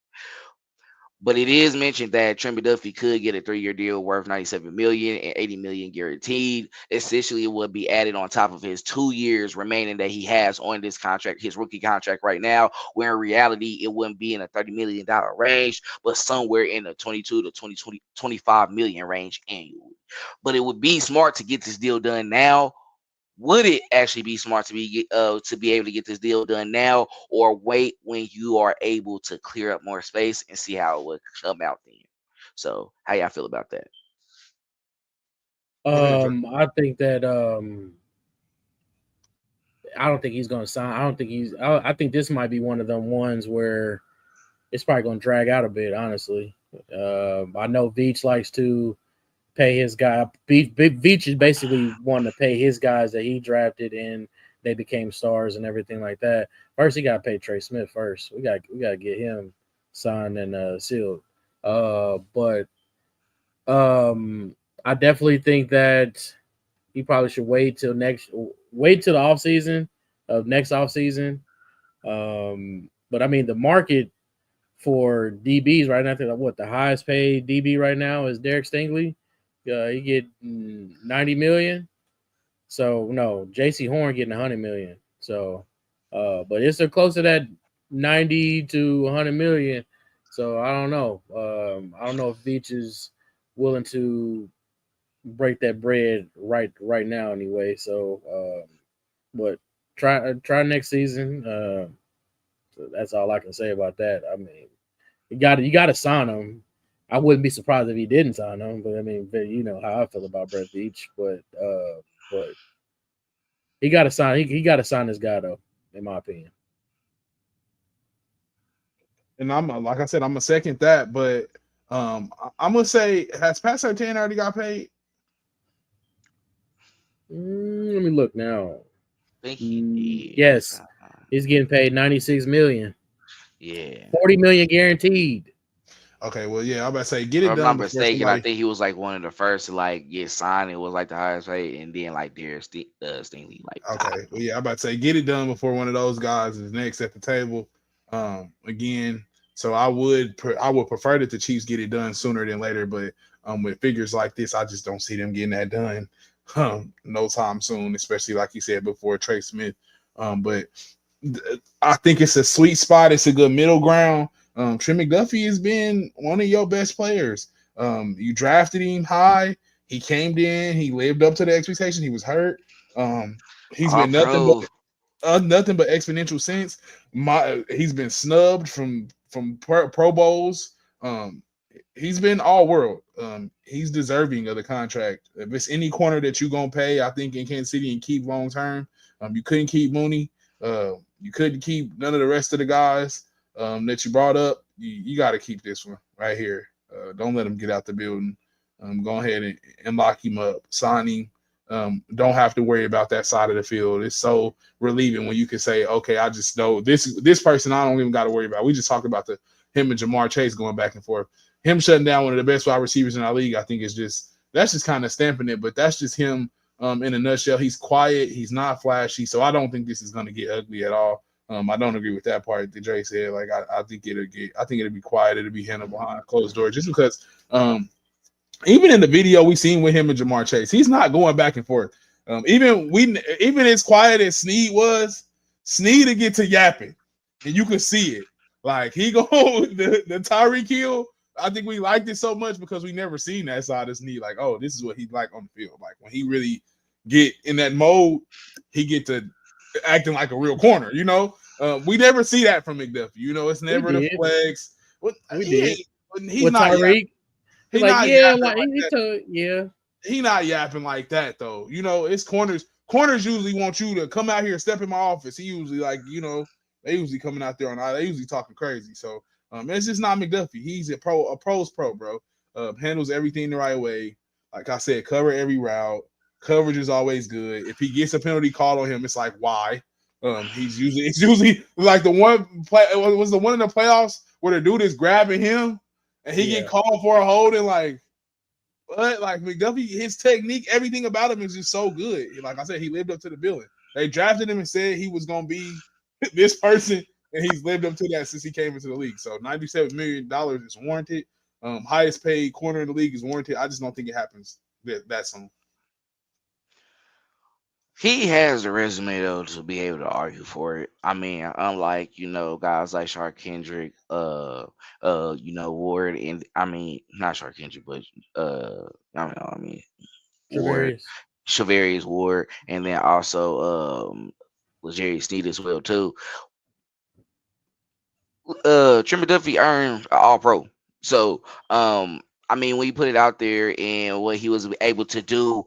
But it is mentioned that Trent McDuffie could get a 3-year deal worth $97 million and $80 million guaranteed. Essentially, it would be added on top of his 2 years remaining that he has on this contract, his rookie contract right now, where in reality, it wouldn't be in a $30 million range, but somewhere in the 22 to 25 million range annually. But it would be smart to get this deal done now. Would it actually be smart to be able to get this deal done now, or wait when you are able to clear up more space and see how it would come out then? So, how y'all feel about that? I think that I don't think he's going to sign. I think this might be one of them ones where it's probably going to drag out a bit. Honestly, I know Veach likes to pay his guy. Veach is basically wanting to pay his guys that he drafted and they became stars and everything like that. First, he got to pay Trey Smith first. We got to get him signed and sealed. But I definitely think that he probably should wait till the offseason of next offseason. But I mean, the market for DBs right now, I think what the highest paid DB right now is Derek Stingley. He get 90 million. So no, JC Horn getting 100 million. So, but it's close to that 90 to 100 million. So I don't know. I don't know if Veach is willing to break that bread right now anyway. So, but try next season. So that's all I can say about that. I mean, you got to sign him. I wouldn't be surprised if he didn't sign him, but I mean, you know how I feel about Brett Veach, but he got to sign. He got to sign this guy though, in my opinion. And I'm like I said, I'm gonna second that, but I'm gonna say, has Pat Surtain already got paid? Let me look now. I think he did. Yes, he's getting paid 96 million. Yeah, 40 million guaranteed. Okay, well, yeah, I'm about to say get it if I'm done not before mistaken, I somebody. think he was like one of the first to like get signed. It was like the highest paid, and then like Derek Stingley like. Okay, well, yeah, I'm about to say get it done before one of those guys is next at the table. Again, so I would prefer that the Chiefs get it done sooner than later, but with figures like this, I just don't see them getting that done. no time soon, especially like you said before, Trey Smith. But I think it's a sweet spot. It's a good middle ground. Trey McDuffie has been one of your best players. You drafted him high. He came in. He lived up to the expectation. He was hurt. He's All been pro. nothing but exponential since. He's been snubbed from Pro Bowls. Um, he's been all world. He's deserving of the contract. If it's any corner that you gonna pay, I think in Kansas City and keep long term. You couldn't keep Mooney. You couldn't keep none of the rest of the guys that you brought up. You got to keep this one right here. Don't let him get out the building. Go ahead and lock him up. Sign him. Don't have to worry about that side of the field. It's so relieving when you can say, okay, I just know this person I don't even got to worry about. We just talked about him and Jamar Chase going back and forth. Him shutting down one of the best wide receivers in our league, I think that's just kind of stamping it, but that's just him in a nutshell. He's quiet. He's not flashy. So I don't think this is going to get ugly at all. I don't agree with that part that Dre said. Like I think it'll be quiet. It'll be handled behind closed doors just because even in the video we seen with him and Jamar Chase, he's not going back and forth. Even as quiet as Snead was, Snead to get to yapping, and you could see it. Like he go the Tyreek Hill. I think we liked it so much because we never seen that side of Snead. Like, oh, this is what he's like on the field. Like when he really get in that mode, he get to acting like a real corner. We never see that from McDuffie. It's never the flex. He's with not Tyreek. He's like, not yeah, yapping like like he that. told, yeah. He not yapping like that though. It's corners. Corners usually want you to come out here and step in my office. He usually they usually coming out there they usually talking crazy. So it's just not McDuffie. He's a pro's pro, bro. Handles everything the right way. Like I said, cover every route. Coverage is always good. If he gets a penalty called on him, it's like why? It's usually like the one play. It was the one in the playoffs where the dude is grabbing him and he get called for a holding. Like, but like McDuffie, his technique, everything about him is just so good. Like I said, he lived up to the billing. They drafted him and said he was gonna be this person, and he's lived up to that since he came into the league. So $97 million is warranted. Highest paid corner in the league is warranted. I just don't think it happens that soon. He has the resume though to be able to argue for it. I mean, unlike guys like Shark Kendrick, Ward, and I mean not Shark Kendrick, but Ward, Travarius. Shavarius Ward, and then also Legarius Sneed as well too. Trey McDuffie earned an All Pro, so I mean, when you put it out there and what he was able to do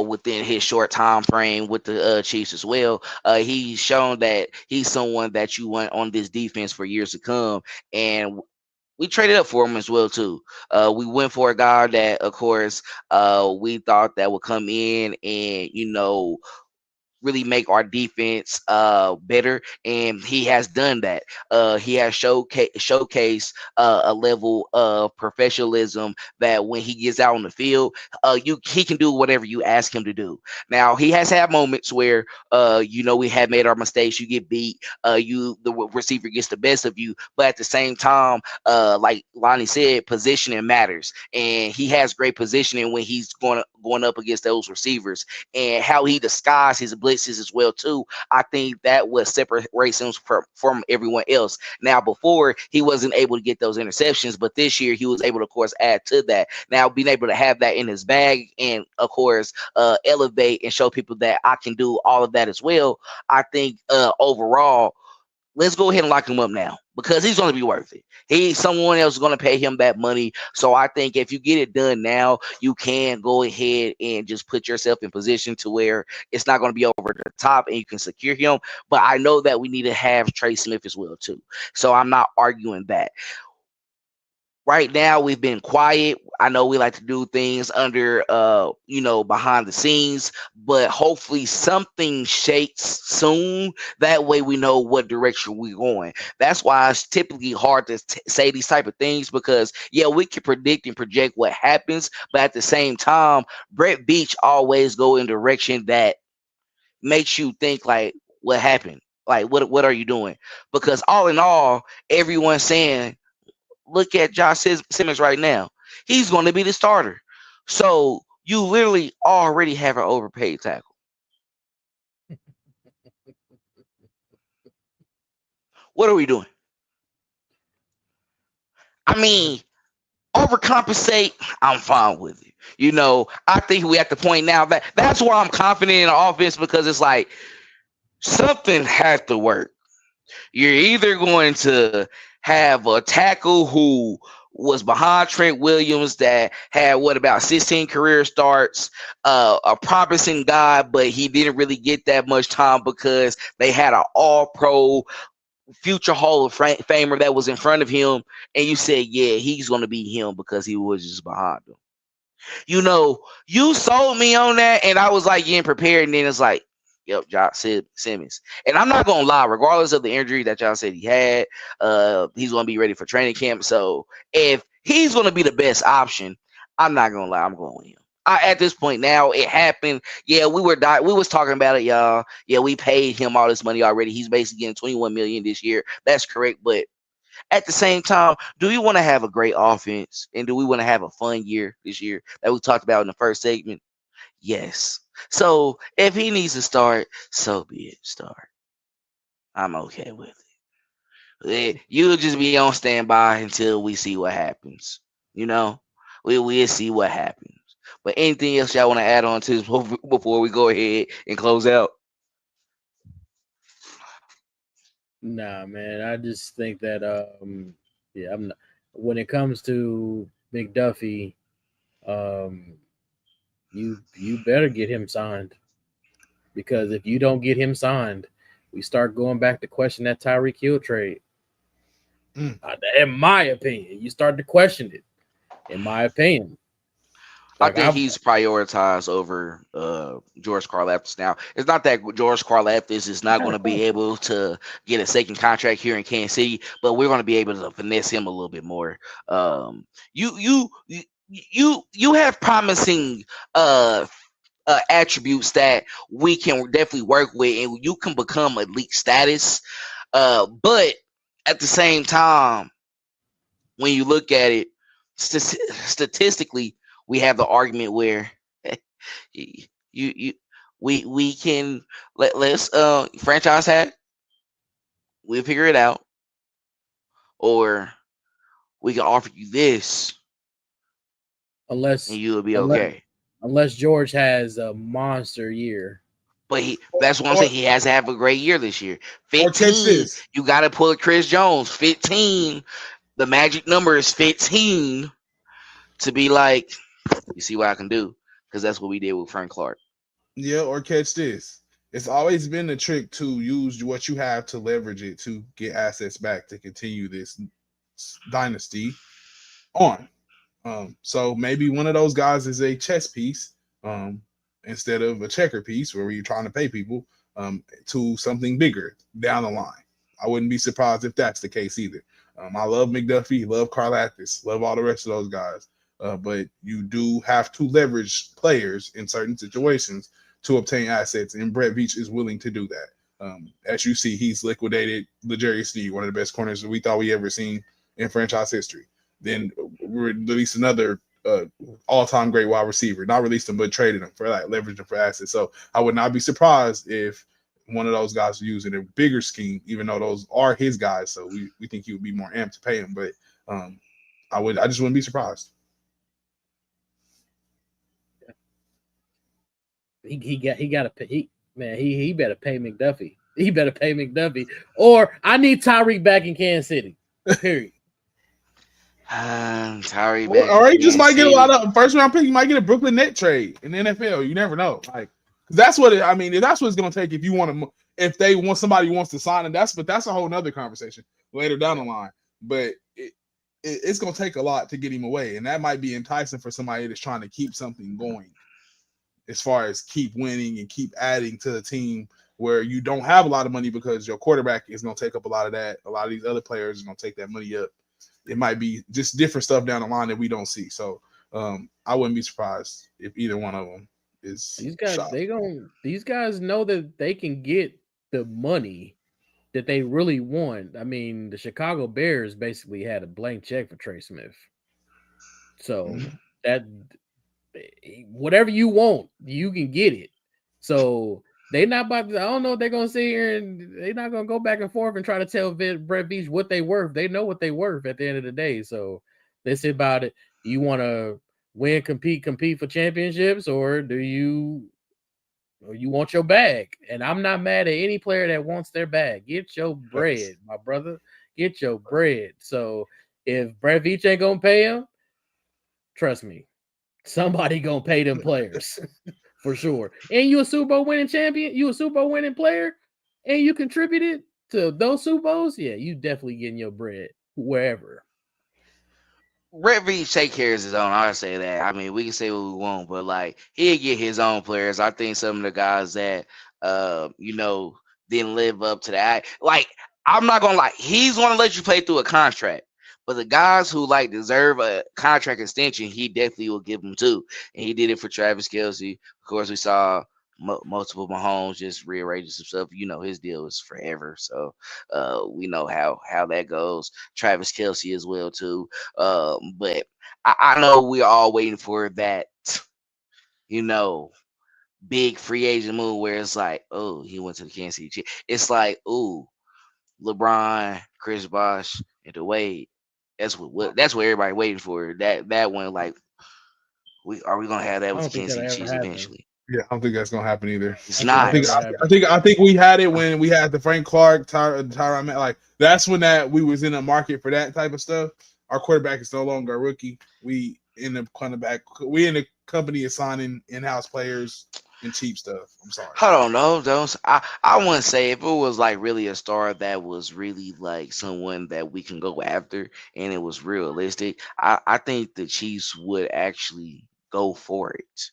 within his short time frame with the Chiefs as well, he's shown that he's someone that you want on this defense for years to come. And we traded up for him as well too. We went for a guy that, of course, we thought that would come in and really make our defense better, and he has done that. He has showcased a level of professionalism that when he gets out on the field, he can do whatever you ask him to do. Now he has had moments where we have made our mistakes. You get beat. The receiver gets the best of you, but at the same time, like Lonnie said, positioning matters, and he has great positioning when he's going up against those receivers, and how he disguised his blitzes as well too. I think that what separates him from everyone else. Now before he wasn't able to get those interceptions, but this year he was able to, of course, add to that. Now being able to have that in his bag and of course elevate and show people that I can do all of that as well. I think overall, let's go ahead and lock him up now because he's going to be worth it. Someone else is going to pay him that money. So I think if you get it done now, you can go ahead and just put yourself in position to where it's not going to be over the top and you can secure him. But I know that we need to have Trey Smith as well too. So I'm not arguing that. Right now, we've been quiet. I know we like to do things under, behind the scenes, but hopefully something shakes soon. That way we know what direction we're going. That's why it's typically hard to say these type of things because, yeah, we can predict and project what happens, but at the same time, Brett Beach always go in direction that makes you think like, what happened? Like, what are you doing? Because all in all, everyone's saying, look at Josh Simmons right now. He's going to be the starter. So you literally already have an overpaid tackle. What are we doing? I mean, overcompensate, I'm fine with it. I think we at the point now that's why I'm confident in the offense, because it's like something has to work. You're either going to have a tackle who was behind Trent Williams that had about 16 career starts, a promising guy, but he didn't really get that much time because they had an all-pro future Hall of Famer that was in front of him, and you said, yeah, he's going to be him because he was just behind him. You sold me on that, and I was like getting prepared, and then it's like, yep, Josh Simmons. And I'm not gonna lie, regardless of the injury that y'all said he had, he's gonna be ready for training camp. So if he's gonna be the best option, I'm not gonna lie, I'm going with him. At this point now, it happened. Yeah, we was talking about it, y'all. Yeah, we paid him all this money already. He's basically getting 21 million this year. That's correct, but at the same time, do we want to have a great offense and do we want to have a fun year this year that we talked about in the first segment? Yes. So if he needs to start, so be it. Start. I'm okay with it. You'll just be on standby until we see what happens. We'll see what happens. But anything else y'all want to add on to this before we go ahead and close out? Nah, man. I just think that yeah, I'm not, when it comes to McDuffie, um you better get him signed, because if you don't get him signed, we start going back to question that Tyreek Hill trade. In my opinion, you start to question it. In my opinion, I think he's prioritized over George Karlaftis now. It's not that George Karlaftis is not going to be able to get a second contract here in Kansas City, but we're going to be able to finesse him a little bit more. You have promising attributes that we can definitely work with, and you can become elite status. But at the same time, when you look at it statistically, we have the argument where you we can let's franchise tag, we'll figure it out, or we can offer you this unless and you'll be unless, okay. unless George has a monster year. But that's what I'm saying. He has to have a great year this year. Or catch 15, this. you got to pull Chris Jones. 15, the magic number is 15 to be like, you see what I can do, because that's what we did with Frank Clark. Yeah, or catch this. It's always been a trick to use what you have to leverage it to get assets back to continue this dynasty on. So maybe one of those guys is a chess piece instead of a checker piece where you're trying to pay people to something bigger down the line. I wouldn't be surprised if that's the case either. I love McDuffie, love Karlaftis, love all the rest of those guys. But you do have to leverage players in certain situations to obtain assets, and Brett Veach is willing to do that. As you see, he's liquidated L'Jarius Sneed, one of the best corners that we thought we ever seen in franchise history. Then we released another all-time great wide receiver. Not released him, but traded him for that, leveraged him for assets. So I would not be surprised if one of those guys was using a bigger scheme, even though those are his guys. So we think he would be more amped to pay him. But I just wouldn't be surprised. He better pay McDuffie. He better pay McDuffie, or I need Tyreek back in Kansas City. Period. Tyreek back, or he just might get a lot of first round pick. You might get a Brooklyn Net trade in the NFL. You never know. Like that's what if that's what it's gonna take. If you want to, if they want somebody wants to sign him, that's a whole nother conversation later down the line. But it's gonna take a lot to get him away, and that might be enticing for somebody that's trying to keep something going, as far as keep winning and keep adding to the team where you don't have a lot of money because your quarterback is going to take up a lot of that. A lot of these other players are going to take that money up. It might be just different stuff down the line that we don't see. So I wouldn't be surprised if either one of them is these guys. shot. These guys know that they can get the money that they really want. I mean, the Chicago Bears basically had a blank check for Trey Smith. So whatever you want, you can get it. So they not about to, I don't know if they're gonna sit here and they're not gonna go back and forth and try to tell Brett Veach what they worth. They know what they worth at the end of the day. So let's see about it. You want to win, compete for championships, or do you want your bag? And I'm not mad at any player that wants their bag. Get your bread, my brother. Get your bread. So if Brett Veach ain't gonna pay him, trust me, somebody gonna pay them players for sure. And you a Super Bowl winning champion, you a Super Bowl winning player, and you contributed to those Super Bowls. Yeah, you definitely getting your bread wherever. Brett Veach take care of his own. I say that. I mean, we can say what we want, but like he'll get his own players. I think some of the guys that didn't live up to that. Like, I'm not gonna lie, he's gonna let you play through a contract. But the guys who like deserve a contract extension, he definitely will give them too. And he did it for Travis Kelce. Of course, we saw multiple Mahomes just rearranging some stuff. His deal is forever, so we know how that goes. Travis Kelce as well too. But I know we're all waiting for that, big free agent move where it's like, oh, he went to the Kansas City Chiefs. It's like, ooh, LeBron, Chris Bosh, and Dwayne. That's what everybody waiting for. That one, like, we gonna have that with the Kansas City Chiefs eventually? Yeah, I don't think that's gonna happen either. It's not. I think we had it when we had the Frank Clark, Tyrann, like that's when we was in the market for that type of stuff. Our quarterback is no longer a rookie. We in the company assigning in-house players and cheap stuff. I'm sorry. I don't know. I wouldn't say if it was like really a star that was really like someone that we can go after and it was realistic. I think the Chiefs would actually go for it.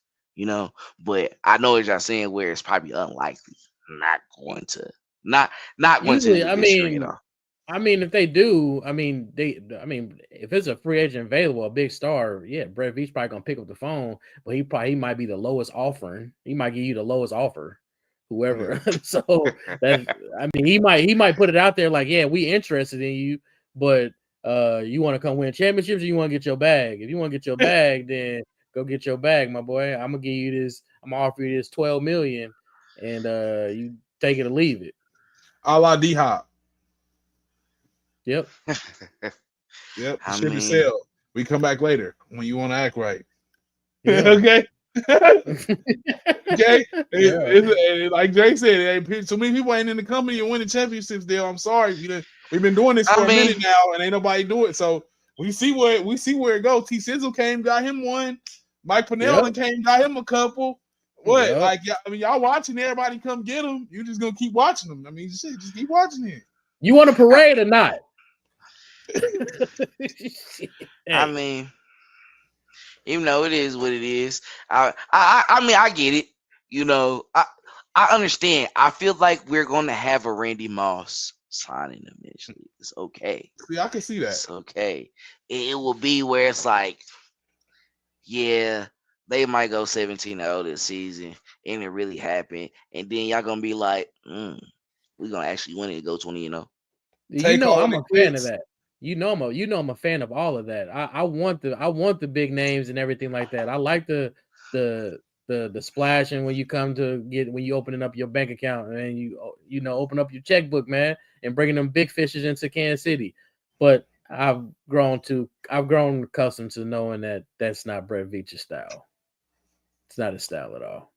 But I know what y'all saying where it's probably unlikely. Not going to Usually, do this straight off. I mean, if they do, if it's a free agent available, a big star, yeah, Brett Veach probably gonna pick up the phone, but he might be the lowest offering. He might give you the lowest offer, whoever. Yeah. So he might put it out there like, yeah, we interested in you, but you want to come win championships or you want to get your bag? If you want to get your bag, then go get your bag, my boy. I'm gonna give you this. I'm gonna offer you this $12 million, and you take it or leave it. A la D-Hop. Yep. Yep. Ship and sell. We come back later when you want to act right. Yeah. Okay. Okay. Yeah. Like Jay said, so many people ain't in the company and winning championships deal. I'm sorry. We've been doing this for a minute now, and ain't nobody do it. So we see where it goes. T. Sizzle came, got him one. Mike Pennell came, got him a couple. What? Yep. Like, y'all watching everybody come get them. You just gonna keep watching them. I mean, shit, just keep watching it. You want a parade or not? I mean, it is what it is. I get it. I understand. I feel like we're going to have a Randy Moss signing eventually. It's okay. See, I can see that. It's okay. It will be where it's like, yeah, they might go 17-0 this season, and it really happened, and then y'all gonna be like, we're gonna actually win it and go 20-0. I'm a fan of that. I'm a fan of all of that. I want the big names and everything like that. I like the splashing when you opening up your bank account and you open up your checkbook, man, and bringing them big fishes into Kansas City. But I've grown accustomed to knowing that that's not Brett Veach's style. It's not his style at all.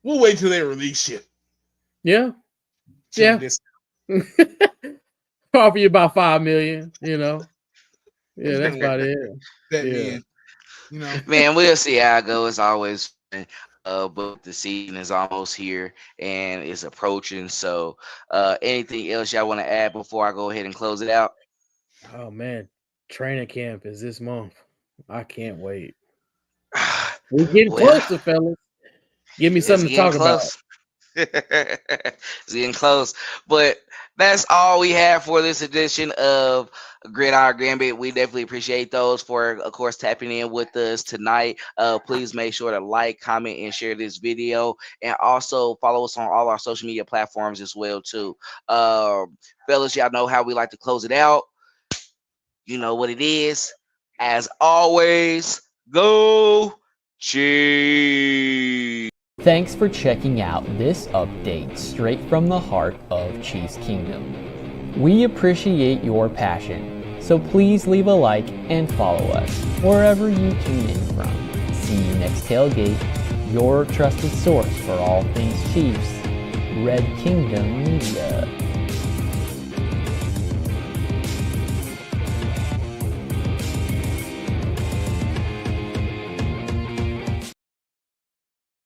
We'll wait till they release shit. Yeah. Yeah. Offer you about $5 million, Yeah, that's about it. Man, we'll see how it goes. It's always fun. But the season is almost here and it's approaching. So anything else y'all want to add before I go ahead and close it out? Oh man, training camp is this month. I can't wait. We're getting closer, fellas. Give me something to talk about. It's getting close. But that's all we have for this edition of Gridiron Gambit. We definitely appreciate those for, of course, tapping in with us tonight. Please make sure to like, comment, and share this video. And also follow us on all our social media platforms as well, too. Fellas, y'all know how we like to close it out. You know what it is. As always, go Cheese. Thanks for checking out this update straight from the heart of Chiefs Kingdom. We appreciate your passion, so please leave a like and follow us wherever you tune in from. See you next tailgate, your trusted source for all things Chiefs, Red Kingdom Media.